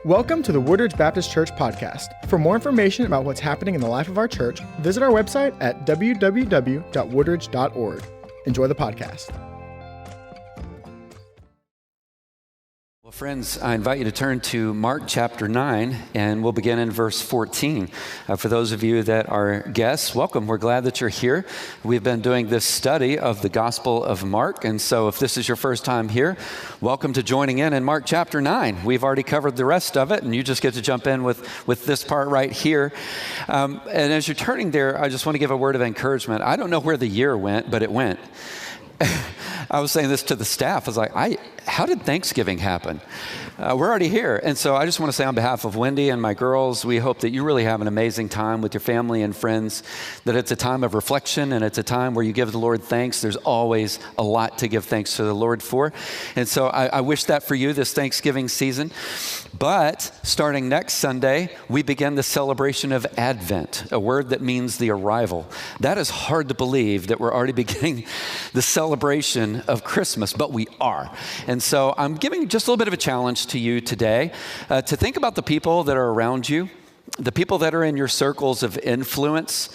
Welcome to the Woodridge Baptist Church podcast. For more information about what's happening in the life of our church, visit our website at www.woodridge.org. Enjoy the podcast. Well, friends, I invite you to turn to Mark chapter 9, and we'll begin in verse 14. For those of you that are guests, welcome. We're glad that you're here. We've been doing this study of the Gospel of Mark, and so if this is your first time here, welcome to joining in Mark chapter 9. We've already covered the rest of it, and you just get to jump in with this part right here. And as you're turning there, I just want to give a word of encouragement. I don't know where the year went, but it went. I was saying this to the staff. I was like, how did Thanksgiving happen? We're already here. And so I just want to say on behalf of Wendy and my girls, we hope that you really have an amazing time with your family and friends, that it's a time of reflection and it's a time where you give the Lord thanks. There's always a lot to give thanks to the Lord for. And so I wish that for you this Thanksgiving season. But starting next Sunday, we begin the celebration of Advent, a word that means the arrival. That is hard to believe that we're already beginning the celebration of Christmas, but we are. And so I'm giving just a little bit of a challenge to you today to think about the people that are around you, the people that are in your circles of influence,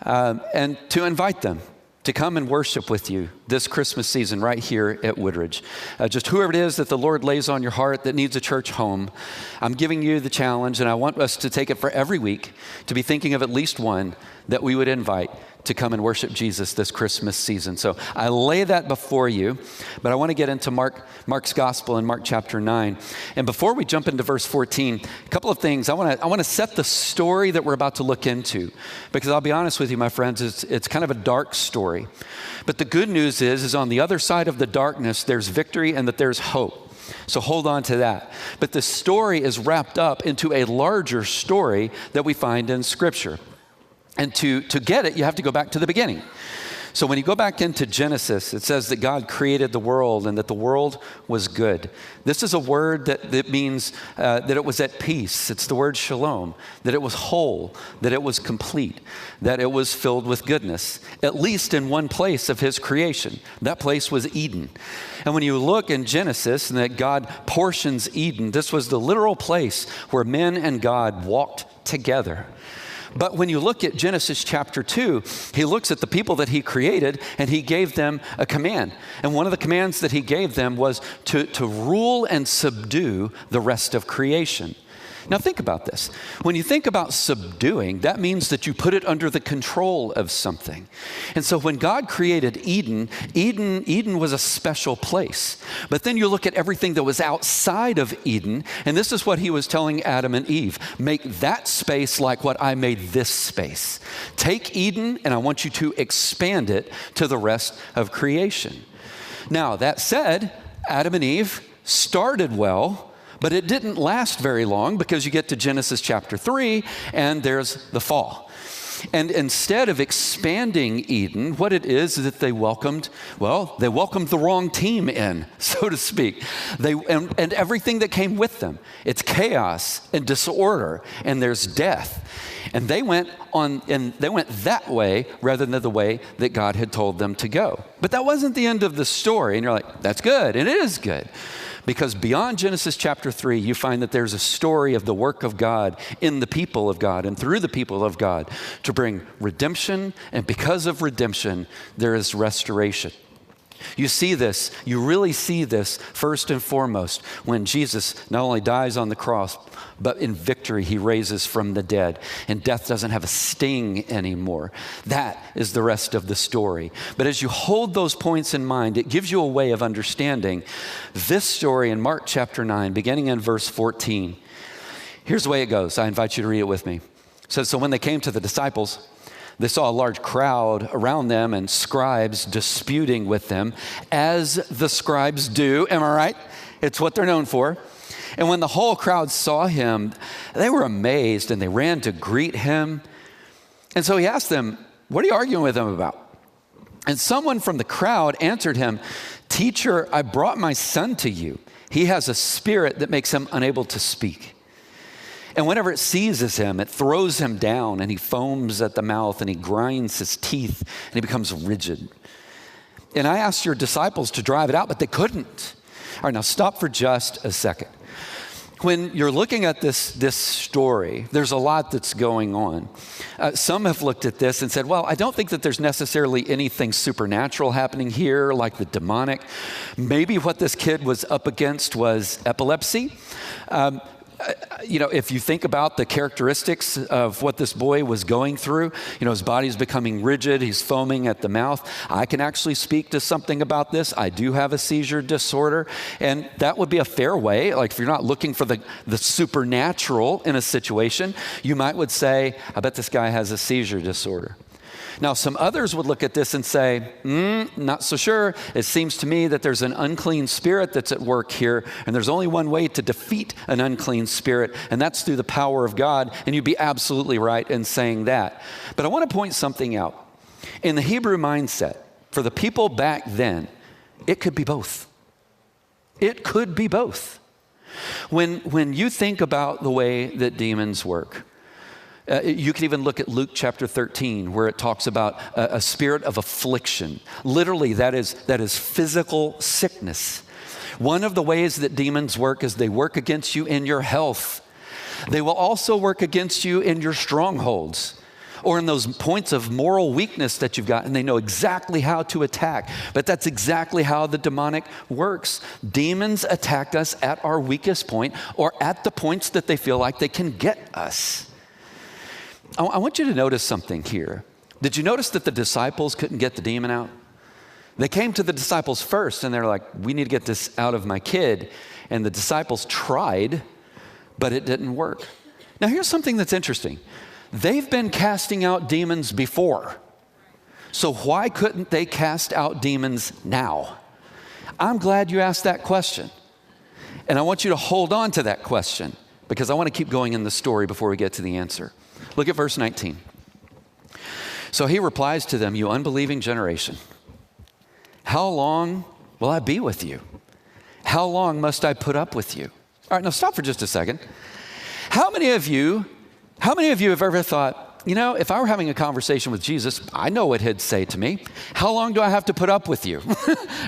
and to invite them to come and worship with you this Christmas season right here at Woodridge. Just whoever it is that the Lord lays on your heart that needs a church home, I'm giving you the challenge, and I want us to take it for every week to be thinking of at least one that we would invite to come and worship Jesus this Christmas season. So I lay that before you, but I want to get into Mark's gospel in Mark chapter 9. And before we jump into verse 14, a couple of things. I want to set the story that we're about to look into, because I'll be honest with you, my friends, it's kind of a dark story. But the good news is on the other side of the darkness, there's victory and that there's hope. So hold on to that. But the story is wrapped up into a larger story that we find in Scripture. And to get it, you have to go back to the beginning. So when you go back into Genesis, it says that God created the world and that the world was good. This is a word that means that it was at peace. It's the word shalom, that it was whole, that it was complete, that it was filled with goodness, at least in one place of his creation. That place was Eden. And when you look in Genesis and that God portions Eden, this was the literal place where men and God walked together. But when you look at Genesis chapter 2, he looks at the people that he created and he gave them a command. And one of the commands that he gave them was to rule and subdue the rest of creation. Now think about this. When you think about subduing, that means that you put it under the control of something. And so when God created Eden was a special place. But then you look at everything that was outside of Eden, and this is what he was telling Adam and Eve. Make that space like what I made this space. Take Eden, and I want you to expand it to the rest of creation. Now, that said, Adam and Eve started well, but it didn't last very long, because you get to Genesis chapter 3 and there's the fall. And instead of expanding Eden, what it is that they welcomed the wrong team in, so to speak. And everything that came with them. It's chaos and disorder, and there's death. And they went that way rather than the way that God had told them to go. But that wasn't the end of the story. And you're like, that's good. It is good. Because beyond Genesis chapter 3, you find that there's a story of the work of God in the people of God and through the people of God to bring redemption. And because of redemption, there is restoration. You see this, you really see this first and foremost when Jesus not only dies on the cross, but in victory he raises from the dead, and death doesn't have a sting anymore. That is the rest of the story. But as you hold those points in mind, it gives you a way of understanding this story in Mark chapter 9, beginning in verse 14. Here's the way it goes. I invite you to read it with me. It says, so when they came to the disciples, they saw a large crowd around them and scribes disputing with them, as the scribes do. Am I right? It's what they're known for. And when the whole crowd saw him, they were amazed and they ran to greet him. And so he asked them, what are you arguing with them about? And someone from the crowd answered him, Teacher, I brought my son to you. He has a spirit that makes him unable to speak. And whenever it seizes him, it throws him down, and he foams at the mouth, and he grinds his teeth, and he becomes rigid. And I asked your disciples to drive it out, but they couldn't. All right, now stop for just a second. When you're looking at this story, there's a lot that's going on. Some have looked at this and said, well, I don't think that there's necessarily anything supernatural happening here, like the demonic. Maybe what this kid was up against was epilepsy. If you think about the characteristics of what this boy was going through, his body's becoming rigid, he's foaming at the mouth. I can actually speak to something about this. I do have a seizure disorder, and that would be a fair way. Like if you're not looking for the supernatural in a situation, you would say, I bet this guy has a seizure disorder. Now, some others would look at this and say, not so sure. It seems to me that there's an unclean spirit that's at work here, and there's only one way to defeat an unclean spirit, and that's through the power of God, and you'd be absolutely right in saying that. But I want to point something out. In the Hebrew mindset, for the people back then, it could be both. It could be both. When you think about the way that demons work, you can even look at Luke chapter 13, where it talks about a spirit of affliction. Literally, that is physical sickness. One of the ways that demons work is they work against you in your health. They will also work against you in your strongholds or in those points of moral weakness that you've got, and they know exactly how to attack. But that's exactly how the demonic works. Demons attack us at our weakest point or at the points that they feel like they can get us. I want you to notice something here. Did you notice that the disciples couldn't get the demon out? They came to the disciples first, and they're like, we need to get this out of my kid. And the disciples tried, but it didn't work. Now, here's something that's interesting. They've been casting out demons before. So why couldn't they cast out demons now? I'm glad you asked that question. And I want you to hold on to that question, because I want to keep going in the story before we get to the answer. Look at verse 19. So he replies to them, you unbelieving generation, how long will I be with you? How long must I put up with you? All right, now stop for just a second. How many of you have ever thought, if I were having a conversation with Jesus, I know what he'd say to me. How long do I have to put up with you?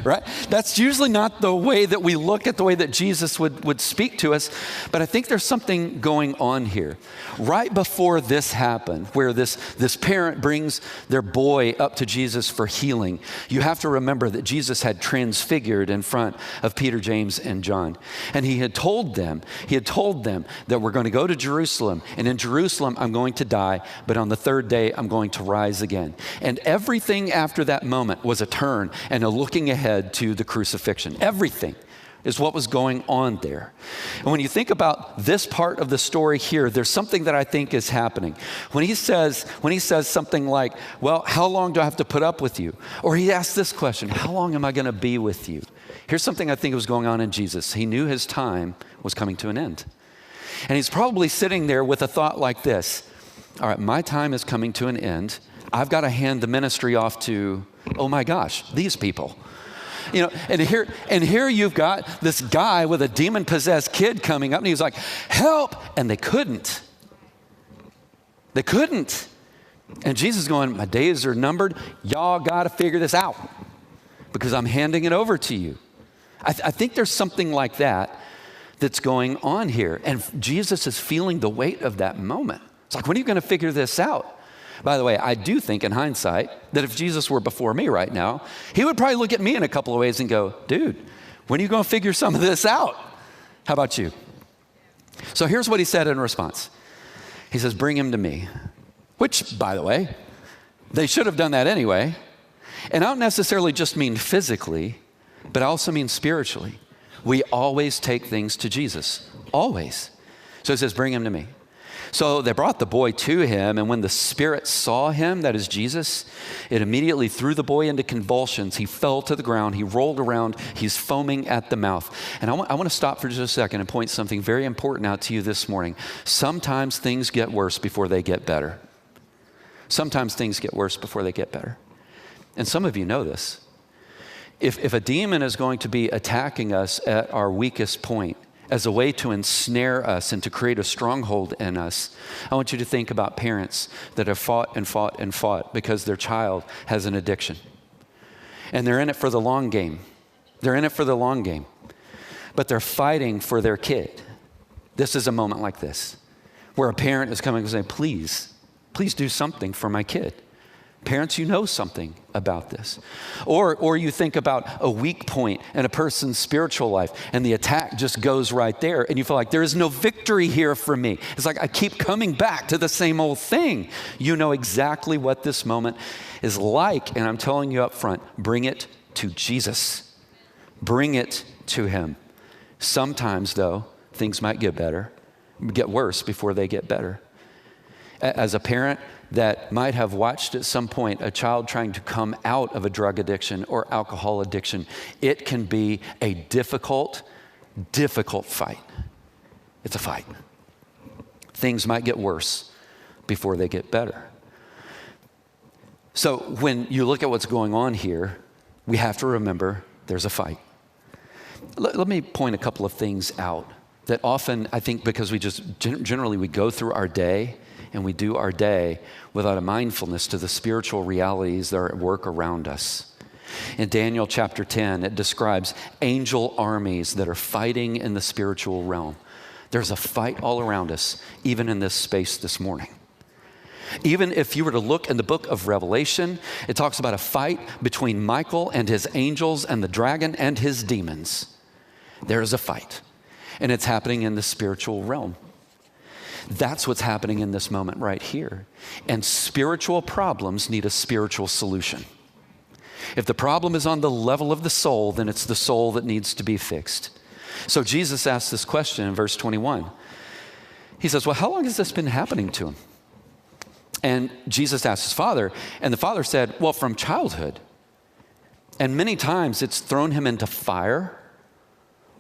Right? That's usually not the way that we look at the way that Jesus would speak to us. But I think there's something going on here. Right before this happened, where this parent brings their boy up to Jesus for healing, you have to remember that Jesus had transfigured in front of Peter, James, and John. And he had told them that we're going to go to Jerusalem, and in Jerusalem I'm going to die, but on the third day, I'm going to rise again. And everything after that moment was a turn and a looking ahead to the crucifixion. Everything is what was going on there. And when you think about this part of the story here, there's something that I think is happening. When he says something like, well, how long do I have to put up with you? Or he asks this question, how long am I going to be with you? Here's something I think was going on in Jesus. He knew his time was coming to an end. And he's probably sitting there with a thought like this. All right, my time is coming to an end. I've got to hand the ministry off to, oh my gosh, these people. And here you've got this guy with a demon-possessed kid coming up, and he's like, help! And they couldn't. And Jesus is going, my days are numbered. Y'all got to figure this out because I'm handing it over to you. I think there's something like that that's going on here. And Jesus is feeling the weight of that moment. It's like, when are you going to figure this out? By the way, I do think in hindsight that if Jesus were before me right now, he would probably look at me in a couple of ways and go, dude, when are you going to figure some of this out? How about you? So here's what he said in response. He says, bring him to me, which, by the way, they should have done that anyway. And I don't necessarily just mean physically, but I also mean spiritually. We always take things to Jesus, always. So he says, bring him to me. So they brought the boy to him, and when the spirit saw him, that is Jesus, it immediately threw the boy into convulsions. He fell to the ground. He rolled around. He's foaming at the mouth. And I want to stop for just a second and point something very important out to you this morning. Sometimes things get worse before they get better. Sometimes things get worse before they get better. And some of you know this. If a demon is going to be attacking us at our weakest point, as a way to ensnare us and to create a stronghold in us, I want you to think about parents that have fought and fought and fought because their child has an addiction. And they're in it for the long game. But they're fighting for their kid. This is a moment like this, where a parent is coming and saying, please do something for my kid. Parents, you know something about this. Or you think about a weak point in a person's spiritual life, and the attack just goes right there, and you feel like there is no victory here for me. It's like I keep coming back to the same old thing. You know exactly what this moment is like, and I'm telling you up front, bring it to Jesus. Bring it to him. Sometimes, though, things might get worse before they get better. As a parent that might have watched at some point a child trying to come out of a drug addiction or alcohol addiction, it can be a difficult fight. It's a fight. Things might get worse before they get better. So when you look at what's going on here, we have to remember there's a fight. Let me point a couple of things out that often, I think, because we just generally we go through our day and we do our day without a mindfulness to the spiritual realities that are at work around us. In Daniel chapter 10, it describes angel armies that are fighting in the spiritual realm. There's a fight all around us, even in this space this morning. Even if you were to look in the book of Revelation, it talks about a fight between Michael and his angels and the dragon and his demons. There is a fight, and it's happening in the spiritual realm. That's what's happening in this moment right here. And spiritual problems need a spiritual solution. If the problem is on the level of the soul, then it's the soul that needs to be fixed. So Jesus asked this question in verse 21. He says, well, how long has this been happening to him? And Jesus asked his father, and the father said, well, from childhood. And many times it's thrown him into fire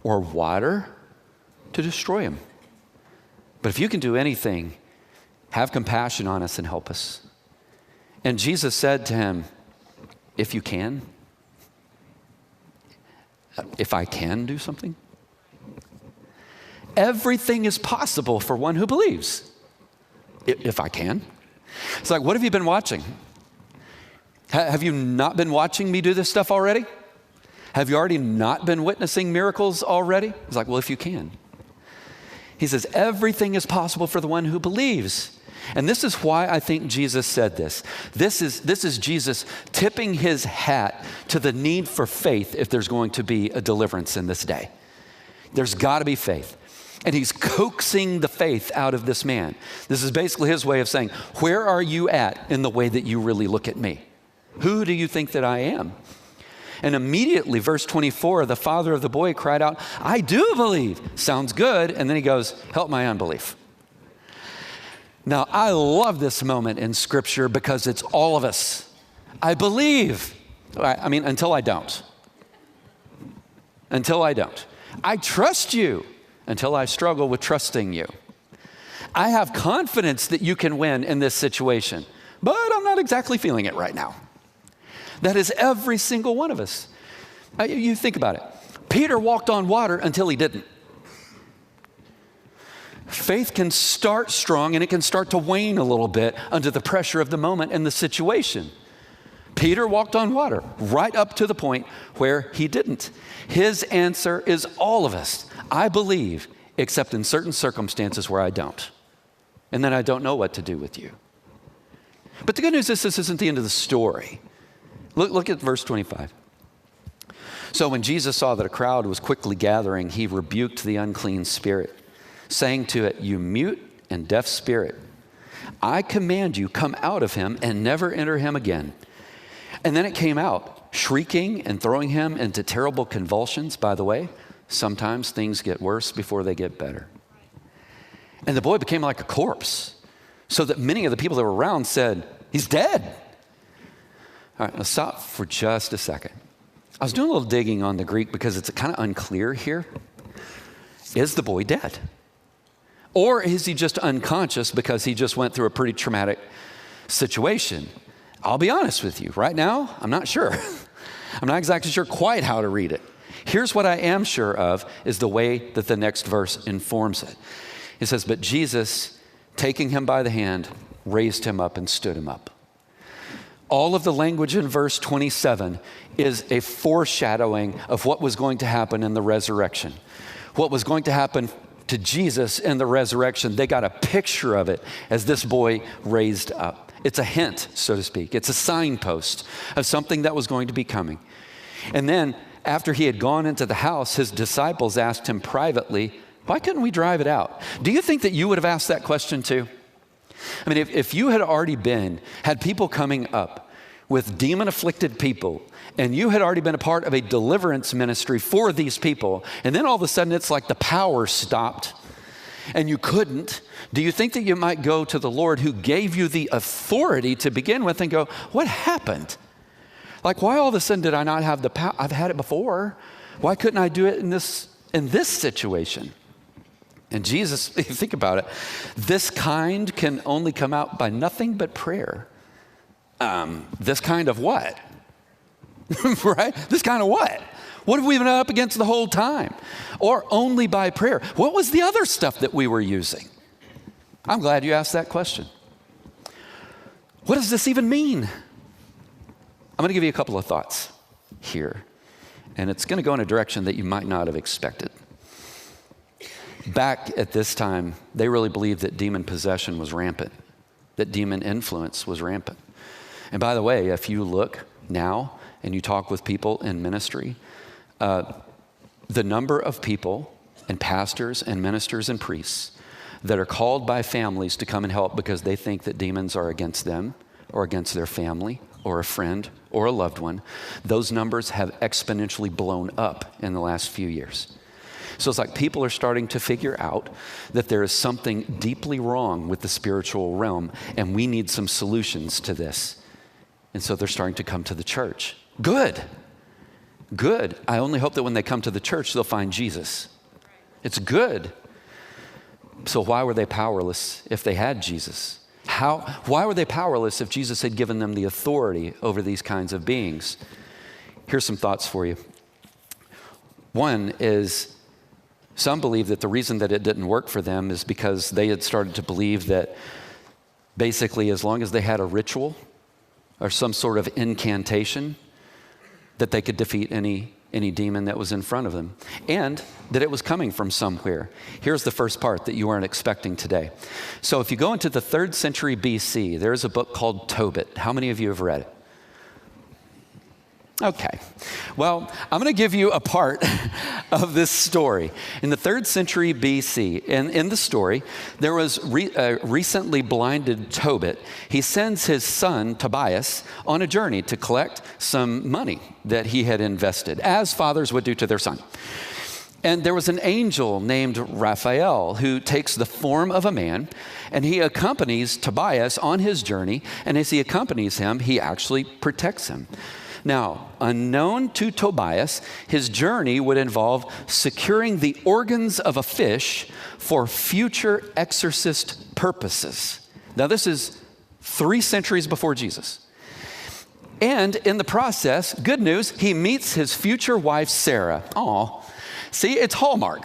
or water to destroy him. But if you can do anything, have compassion on us and help us. And Jesus said to him, if you can, if I can do something, everything is possible for one who believes. If I can. It's like, what have you been watching? Have you not been watching me do this stuff already? Have you already not been witnessing miracles already? It's like, well, if you can. He says, everything is possible for the one who believes. And this is why I think Jesus said this. This is Jesus tipping his hat to the need for faith if there's going to be a deliverance in this day. There's got to be faith. And he's coaxing the faith out of this man. This is basically his way of saying, where are you at in the way that you really look at me? Who do you think that I am? And immediately, verse 24, the father of the boy cried out, I do believe. Sounds good. And then he goes, help my unbelief. Now, I love this moment in Scripture because it's all of us. I believe. I mean, until I don't. Until I don't. I trust you until I struggle with trusting you. I have confidence that you can win in this situation, but I'm not exactly feeling it right now. That is every single one of us. You think about it. Peter walked on water until he didn't. Faith can start strong and it can start to wane a little bit under the pressure of the moment and the situation. Peter walked on water right up to the point where he didn't. His answer is all of us. I believe, except in certain circumstances where I don't. And then I don't know what to do with you. But the good news is this isn't the end of the story. Look at verse 25. So when Jesus saw that a crowd was quickly gathering, he rebuked the unclean spirit, saying to it, you mute and deaf spirit, I command you, come out of him and never enter him again. And then it came out, shrieking and throwing him into terrible convulsions. By the way, sometimes things get worse before they get better. And the boy became like a corpse, so that many of the people that were around said, he's dead. All right, let's stop for just a second. I was doing a little digging on the Greek because it's kind of unclear here. Is the boy dead? Or is he just unconscious because he just went through a pretty traumatic situation? I'll be honest with you. Right now, I'm not sure. I'm not exactly sure quite how to read it. Here's what I am sure of is the way that the next verse informs it. It says, but Jesus, taking him by the hand, raised him up and stood him up. All of the language in verse 27 is a foreshadowing of what was going to happen in the resurrection. What was going to happen to Jesus and the resurrection. They got a picture of it as this boy raised up. It's a hint, so to speak. It's a signpost of something that was going to be coming. And then after he had gone into the house, his disciples asked him privately, why couldn't we drive it out? Do you think that you would have asked that question too? I mean, if you had already had people coming up with demon-afflicted people, and you had already been a part of a deliverance ministry for these people, and then all of a sudden it's like the power stopped, and you couldn't, do you think that you might go to the Lord who gave you the authority to begin with and go, what happened? Like, why all of a sudden did I not have the power? I've had it before. Why couldn't I do it in this situation? And Jesus, if you think about it, this kind can only come out by nothing but prayer. This kind of what? Right? This kind of what? What have we been up against the whole time? Or only by prayer? What was the other stuff that we were using? I'm glad you asked that question. What does this even mean? I'm going to give you a couple of thoughts here, and it's going to go in a direction that you might not have expected. Back at this time, they really believed that demon possession was rampant, that demon influence was rampant. And by the way, if you look now and you talk with people in ministry, the number of people and pastors and ministers and priests that are called by families to come and help because they think that demons are against them or against their family or a friend or a loved one, those numbers have exponentially blown up in the last few years. So it's like people are starting to figure out that there is something deeply wrong with the spiritual realm, and we need some solutions to this. And so they're starting to come to the church. Good. I only hope that when they come to the church, they'll find Jesus. It's good. So why were they powerless if they had Jesus? Why were they powerless if Jesus had given them the authority over these kinds of beings? Here's some thoughts for you. One is, some believe that the reason that it didn't work for them is because they had started to believe that basically as long as they had a ritual or some sort of incantation, that they could defeat any demon that was in front of them, and that it was coming from somewhere. Here's the first part that you weren't expecting today. So if you go into the 3rd century BC, there's a book called Tobit. How many of you have read it? Okay. Well, I'm going to give you a part of this story. In the 3rd century BC, in the story, there was a recently blinded Tobit. He sends his son, Tobias, on a journey to collect some money that he had invested, as fathers would do to their son. And there was an angel named Raphael who takes the form of a man, and he accompanies Tobias on his journey, and as he accompanies him, he actually protects him. Now, unknown to Tobias, his journey would involve securing the organs of a fish for future exorcist purposes. Now, this is 3 centuries before Jesus. And in the process, good news, he meets his future wife, Sarah. Aw, see, it's Hallmark.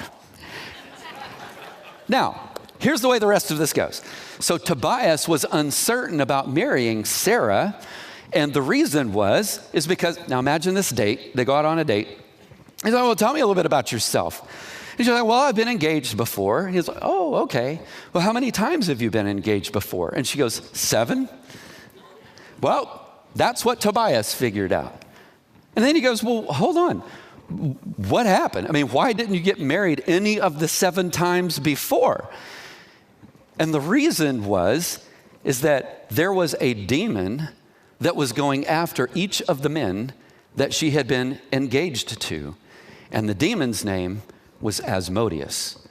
Now, here's the way the rest of this goes. So Tobias was uncertain about marrying Sarah. And the reason is because, now imagine this date. They go out on a date. He's like, well, tell me a little bit about yourself. He's like, well, I've been engaged before. He's like, oh, okay. Well, how many times have you been engaged before? And she goes, 7. Well, that's what Tobias figured out. And then he goes, well, hold on. What happened? I mean, why didn't you get married any of the 7 times before? And the reason is that there was a demon that was going after each of the men that she had been engaged to. And the demon's name was Asmodeus.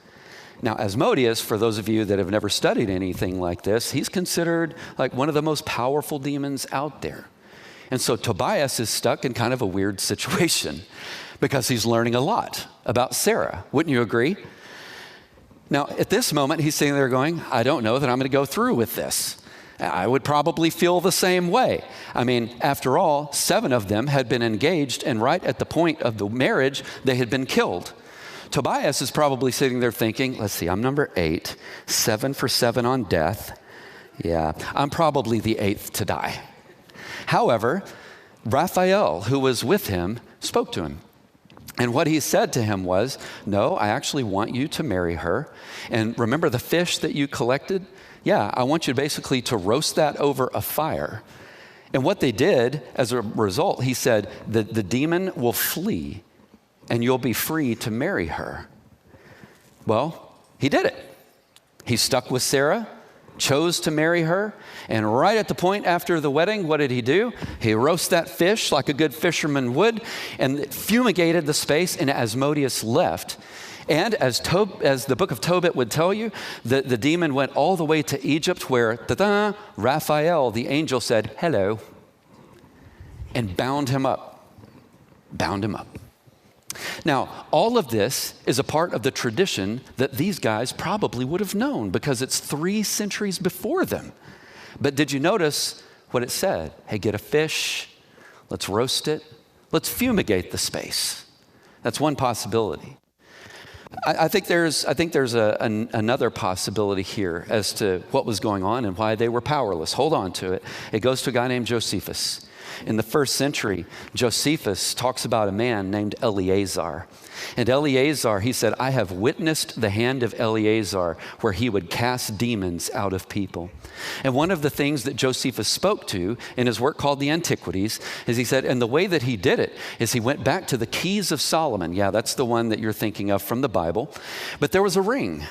Now, Asmodeus, for those of you that have never studied anything like this, he's considered like one of the most powerful demons out there. And so Tobias is stuck in kind of a weird situation because he's learning a lot about Sarah. Wouldn't you agree? Now, at this moment, he's sitting there going, I don't know that I'm going to go through with this. I would probably feel the same way. I mean, after all, 7 of them had been engaged, and right at the point of the marriage, they had been killed. Tobias is probably sitting there thinking, let's see, I'm number 8, 7 for 7 on death. Yeah, I'm probably the 8th to die. However, Raphael, who was with him, spoke to him. And what he said to him was, no, I actually want you to marry her. And remember the fish that you collected? Yeah, I want you basically to roast that over a fire. And what they did as a result, he said, the demon will flee and you'll be free to marry her. Well, he did it. He stuck with Sarah, chose to marry her, and right at the point after the wedding, what did he do? He roasted that fish like a good fisherman would and fumigated the space, and Asmodeus left. And as the book of Tobit would tell you, the demon went all the way to Egypt where, Raphael, the angel, said, hello, and bound him up. Bound him up. Now, all of this is a part of the tradition that these guys probably would have known because it's 3 centuries before them. But did you notice what it said? Hey, get a fish, let's roast it, let's fumigate the space. That's one possibility. I think there's another possibility here as to what was going on and why they were powerless. Hold on to it. It goes to a guy named Josephus. In the 1st century, Josephus talks about a man named Eleazar. And Eleazar, he said, I have witnessed the hand of Eleazar where he would cast demons out of people. And one of the things that Josephus spoke to in his work called the Antiquities is he said, and the way that he did it is he went back to the keys of Solomon. Yeah, that's the one that you're thinking of from the Bible. But there was a ring,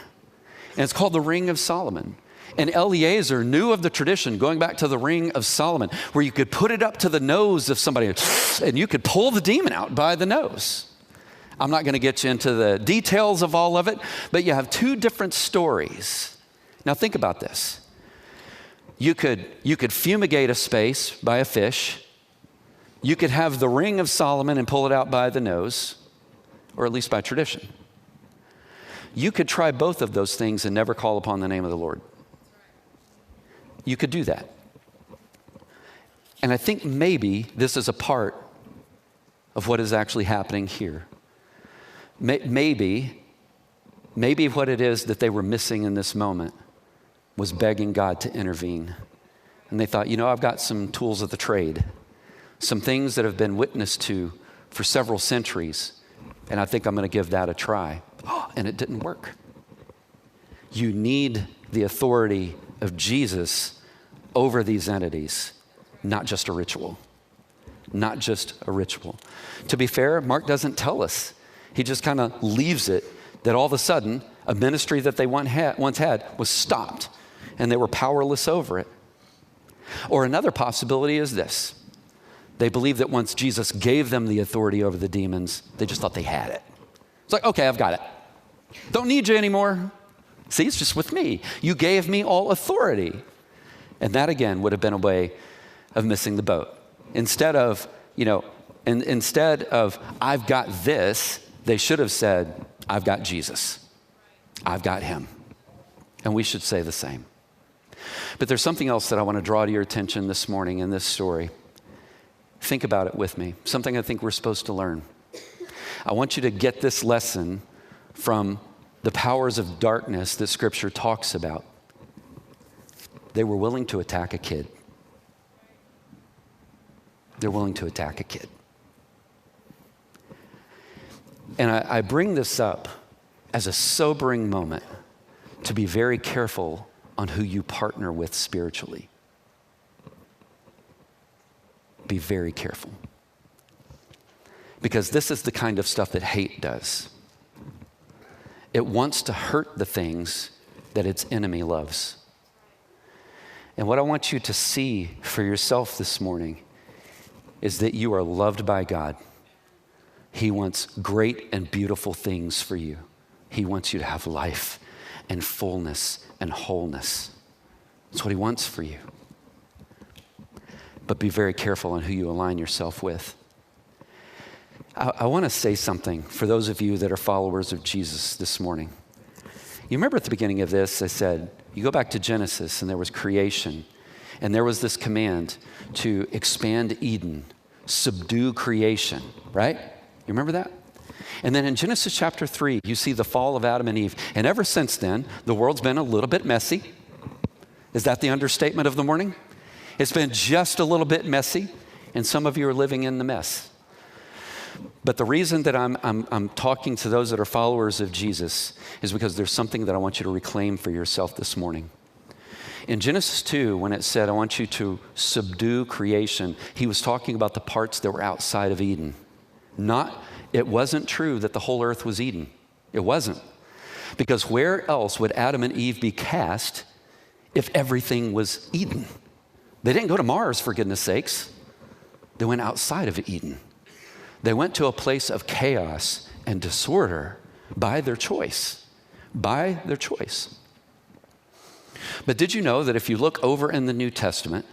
and it's called the Ring of Solomon. And Eleazar knew of the tradition going back to the Ring of Solomon where you could put it up to the nose of somebody and you could pull the demon out by the nose. I'm not going to get you into the details of all of it, but you have 2 different stories. Now think about this. You could fumigate a space by a fish. You could have the Ring of Solomon and pull it out by the nose, or at least by tradition. You could try both of those things and never call upon the name of the Lord. You could do that. And I think maybe this is a part of what is actually happening here. Maybe what it is that they were missing in this moment was begging God to intervene. And they thought, I've got some tools of the trade, some things that have been witnessed to for several centuries, and I think I'm going to give that a try. And it didn't work. You need the authority of Jesus over these entities, not just a ritual. Not just a ritual. To be fair, Mark doesn't tell us. He just kind of leaves it that all of a sudden a ministry that they once had was stopped and they were powerless over it. Or another possibility is this. They believed that once Jesus gave them the authority over the demons, they just thought they had it. It's like, okay, I've got it. Don't need you anymore. See, it's just with me. You gave me all authority. And that again would have been a way of missing the boat. Instead of I've got this, they should have said, I've got Jesus. I've got him. And we should say the same. But there's something else that I want to draw to your attention this morning in this story. Think about it with me. Something I think we're supposed to learn. I want you to get this lesson from the powers of darkness that Scripture talks about. They were willing to attack a kid. They're willing to attack a kid. And I bring this up as a sobering moment to be very careful on who you partner with spiritually. Be very careful. Because this is the kind of stuff that hate does. It wants to hurt the things that its enemy loves. And what I want you to see for yourself this morning is that you are loved by God. He wants great and beautiful things for you. He wants you to have life and fullness and wholeness. That's what he wants for you. But be very careful on who you align yourself with. I want to say something for those of you that are followers of Jesus this morning. You remember at the beginning of this, I said, you go back to Genesis and there was creation. And there was this command to expand Eden, subdue creation, right? You remember that? And then in Genesis chapter 3, you see the fall of Adam and Eve. And ever since then, the world's been a little bit messy. Is that the understatement of the morning? It's been just a little bit messy, and some of you are living in the mess. But the reason that I'm talking to those that are followers of Jesus is because there's something that I want you to reclaim for yourself this morning. In Genesis 2, when it said, I want you to subdue creation, he was talking about the parts that were outside of Eden. It wasn't true that the whole earth was Eden. It wasn't. Because where else would Adam and Eve be cast if everything was Eden? They didn't go to Mars, for goodness sakes. They went outside of Eden. They went to a place of chaos and disorder by their choice. By their choice. But did you know that if you look over in the New Testament,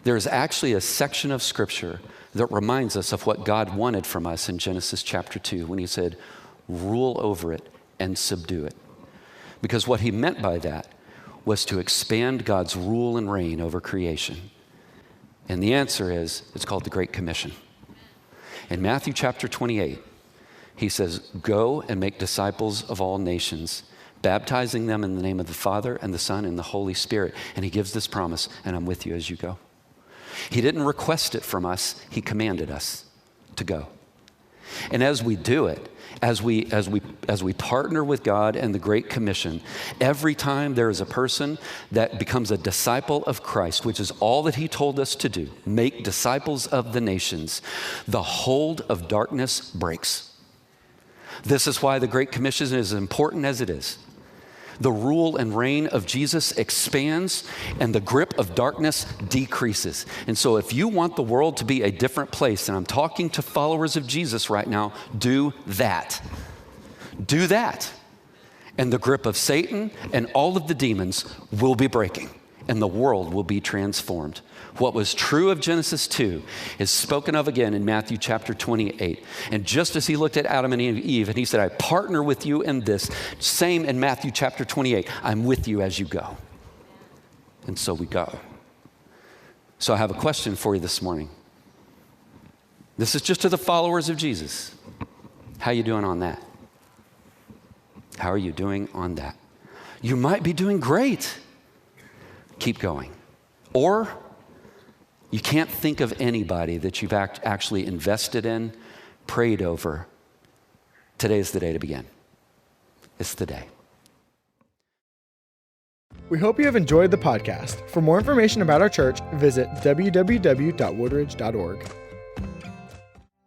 there's actually a section of Scripture that reminds us of what God wanted from us in Genesis chapter 2 when he said, rule over it and subdue it. Because what he meant by that was to expand God's rule and reign over creation. And the answer is, it's called the Great Commission. In Matthew chapter 28, he says, go and make disciples of all nations, baptizing them in the name of the Father and the Son and the Holy Spirit. And he gives this promise, and I'm with you as you go. He didn't request it from us, he commanded us to go. And as we do it, as we partner with God and the Great Commission, every time there is a person that becomes a disciple of Christ, which is all that he told us to do, make disciples of the nations, the hold of darkness breaks. This is why the Great Commission is as important as it is. The rule and reign of Jesus expands and the grip of darkness decreases. And so if you want the world to be a different place, and I'm talking to followers of Jesus right now, do that. Do that. And the grip of Satan and all of the demons will be breaking and the world will be transformed. What was true of Genesis 2 is spoken of again in Matthew chapter 28. And just as he looked at Adam and Eve and he said, I partner with you in this, same in Matthew chapter 28, I'm with you as you go. And so we go. So I have a question for you this morning. This is just to the followers of Jesus. How are you doing on that? How are you doing on that? You might be doing great. Keep going. Or you can't think of anybody that you've actually invested in, prayed over. Today is the day to begin. It's the day. We hope you have enjoyed the podcast. For more information about our church, visit www.woodridge.org.